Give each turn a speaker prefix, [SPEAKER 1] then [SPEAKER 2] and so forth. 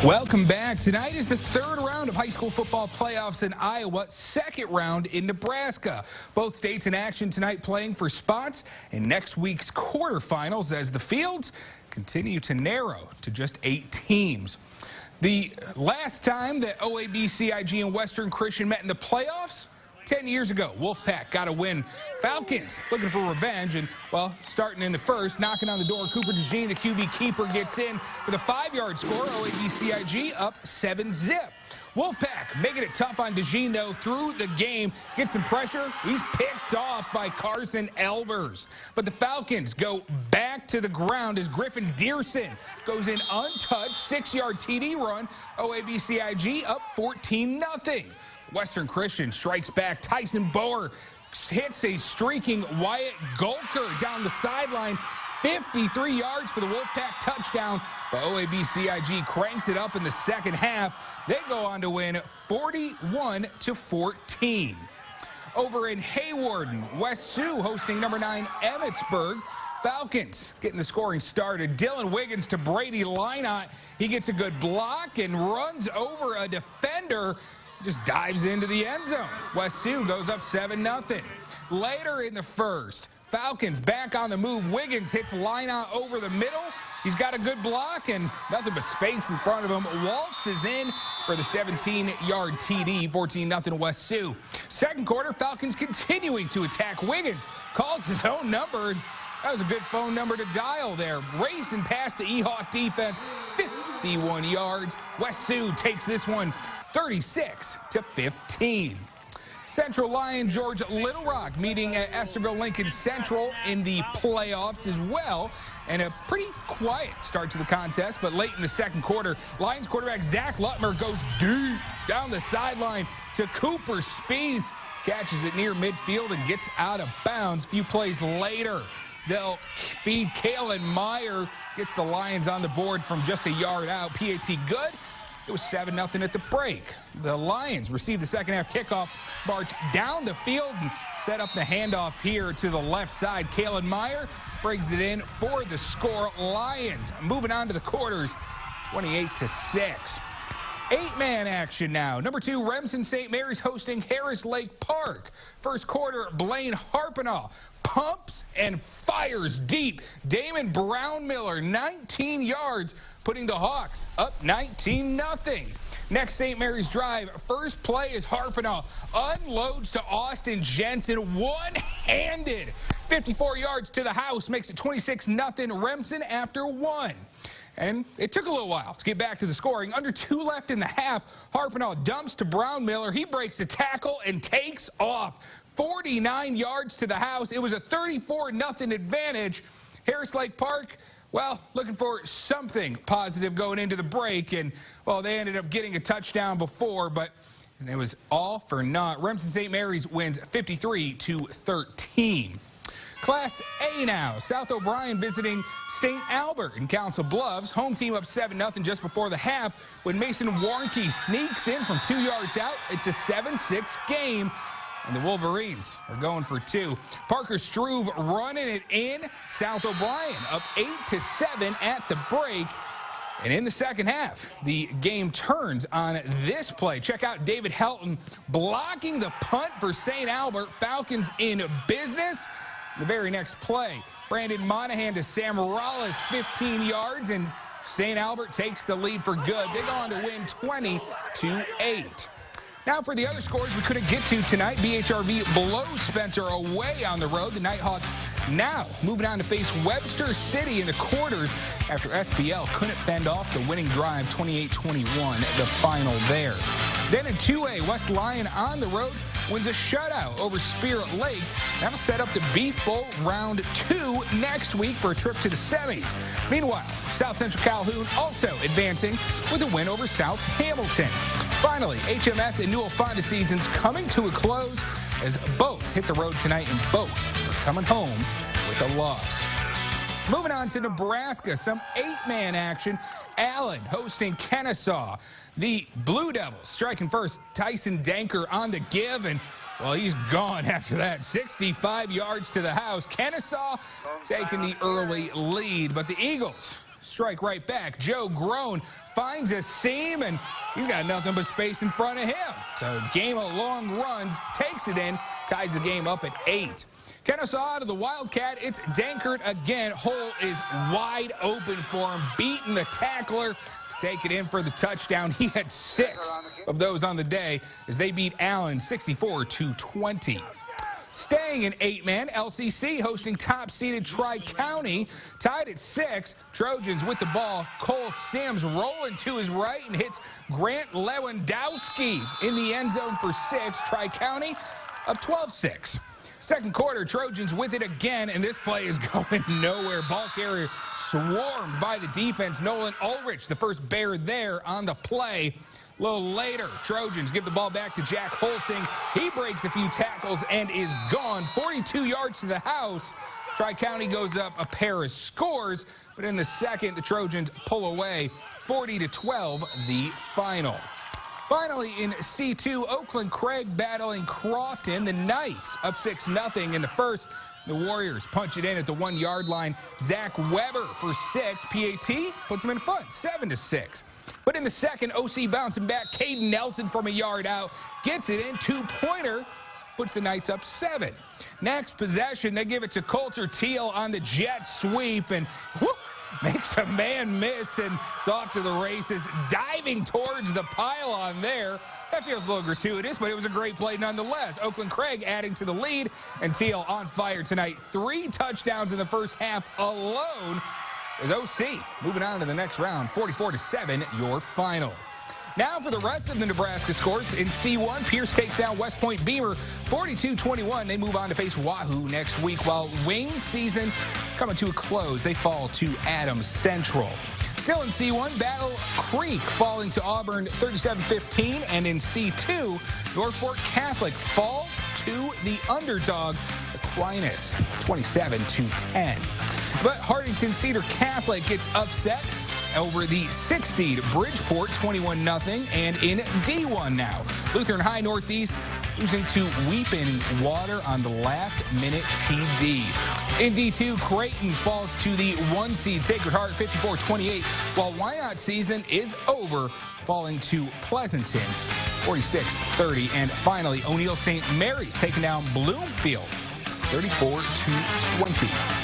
[SPEAKER 1] Welcome back. Tonight is the third round of high school football playoffs in Iowa, second round in Nebraska. Both states in action tonight playing for spots in next week's quarterfinals as the fields continue to narrow to just 8 teams. The last time that OAB, CIG, and Western Christian met in the playoffs, 10 years ago, Wolfpack got a win. Falcons looking for revenge, and, well, starting in the first, knocking on the door, Cooper DeJean, the QB keeper, gets in with a 5-yard score. OAB CIG up 7-zip. Wolfpack making it tough on DeJean, though, through the game. Gets some pressure. He's picked off by Carson Elbers. But the Falcons go back to the ground as Griffin Dearson goes in untouched, 6-yard TD run. OAB CIG up 14-0. Western Christian strikes back. Tyson Boer hits a streaking Wyatt Golker down the sideline. 53 yards for the Wolfpack touchdown, but OAB CIG cranks it up in the second half. They go on to win 41-14. Over in Hawarden, West Sioux hosting number 9 Emmetsburg. Falcons getting the scoring started. Dylan Wiggins to Brady Lynott. He gets a good block and runs over a defender. Just dives into the end zone. West Sioux goes up 7-0. Later in the first, Falcons back on the move. Wiggins hits Lynott over the middle. He's got a good block and nothing but space in front of him. Waltzes in for the 17-yard TD, 14-0 West Sioux. Second quarter, Falcons continuing to attack. Wiggins calls his own number. That was a good phone number to dial there. Racing past the Ehawk defense, 51 yards. West Sioux takes this one 36-15. Central Lyon George Little Rock meeting at Esterville Lincoln Central in the playoffs as well. And a pretty quiet start to the contest, but late in the second quarter, Lions quarterback Zach Lutmer goes deep down the sideline to Cooper Spees. Catches it near midfield and gets out of bounds. A few plays later, they'll feed Kalen Meyer. Gets the Lions on the board from just a yard out. PAT good. It was 7-0 at the break. The Lions received the second half kickoff, march down the field, and set up the handoff here to the left side. Kalen Meyer brings it in for the score. Lions moving on to the quarters, 28-6. 8-man action now. Number 2, Remsen St. Mary's hosting Harris Lake Park. First quarter, Blaine Harpinaugh pumps and fires deep. Damon Brownmiller, 19 yards, putting the Hawks up 19-0. Next St. Mary's drive, first play is Harpinaugh unloads to Austin Jensen, one-handed. 54 yards to the house, makes it 26-0 Remsen after one. And it took a little while to get back to the scoring. Under 2 left in the half, Harpinaugh dumps to Brownmiller. He breaks a tackle and takes off. 49 yards to the house. It was a 34-0 advantage. Harris Lake Park, well, looking for something positive going into the break. And, well, they ended up getting a touchdown before, but it was all for naught. Remsen St. Mary's wins 53-13. Class A now. South O'Brien visiting St. Albert in Council Bluffs. Home team up 7-0 just before the half when Mason Warnke sneaks in from 2 yards out. It's a 7-6 game, and the Wolverines are going for 2. Parker Struve running it in. South O'Brien up 8-7 at the break. And in the second half, the game turns on this play. Check out David Helton blocking the punt for St. Albert. Falcons in business. The very next play, Brandon Monahan to Sam Morales, 15 yards, and St. Albert takes the lead for good. They go on to win 20-8. Now for the other scores we couldn't get to tonight, BHRV blows Spencer away on the road. The Nighthawks now moving on to face Webster City in the quarters after SBL couldn't fend off the winning drive, 28-21, the final there. Then in 2A, West Lyon on the road wins a shutout over Spirit Lake. That'll set up the Beef Bowl round 2 next week for a trip to the semis. Meanwhile, South Central Calhoun also advancing with a win over South Hamilton. Finally, HMS and Newell Fonda seasons coming to a close as both hit the road tonight and both are coming home with a loss. Moving on to Nebraska, some 8-man action. Allen hosting Kennesaw. The Blue Devils striking first. Tyson Danker on the give, and, well, he's gone after that. 65 yards to the house. Kennesaw taking the early lead, but the Eagles strike right back. Joe Groen finds a seam, and he's got nothing but space in front of him. So game of long runs, takes it in, ties the game up at 8. Kennesaw to the Wildcat. It's Dankert again. Hole is wide open for him, beating the tackler to take it in for the touchdown. He had 6 of those on the day as they beat Allen 64-20. Staying in 8-man, LCC hosting top-seeded Tri-County, tied at 6. Trojans with the ball. Cole Sims rolling to his right and hits Grant Lewandowski in the end zone for 6. Tri-County up 12-6. Second quarter, Trojans with it again, and this play is going nowhere. Ball carrier swarmed by the defense. Nolan Ulrich, the first Bear there on the play. A little later, Trojans give the ball back to Jack Holsing. He breaks a few tackles and is gone. 42 yards to the house. Tri-County goes up a pair of scores, but in the second, the Trojans pull away. 40-12, the final. Finally, in C2, Oakland Craig battling Crofton. The Knights up 6-0 in the first. The Warriors punch it in at the 1-yard line. Zach Weber for 6. PAT puts them in front, 7-6. But in the second, OC bouncing back. Caden Nelson from a yard out gets it in. 2-pointer puts the Knights up 7. Next possession, they give it to Coulter Teal on the jet sweep, and whoo, makes a man miss, and it's off to the races, diving towards the pylon there. That feels a little gratuitous, but it was a great play nonetheless. Oakland Craig adding to the lead, and Teal on fire tonight. 3 touchdowns in the first half alone as OC moving on to the next round. 44-7, your final. Now for the rest of the Nebraska scores. In C1, Pierce takes down West Point Beamer 42-21. They move on to face Wahoo next week, while Wayne's season coming to a close. They fall to Adams Central. Still in C1, Battle Creek falling to Auburn 37-15. And in C2, Norfolk Catholic falls to the underdog Aquinas 27-10. But Hartington Cedar Catholic gets upset over the 6th seed Bridgeport 21-0, and in D1 now, Lutheran High Northeast losing to Weeping Water on the last-minute TD. In D2, Creighton falls to the 1 seed Sacred Heart 54-28, while Wynot season is over, falling to Pleasanton 46-30. And finally, O'Neill St. Mary's taking down Bloomfield 34-20.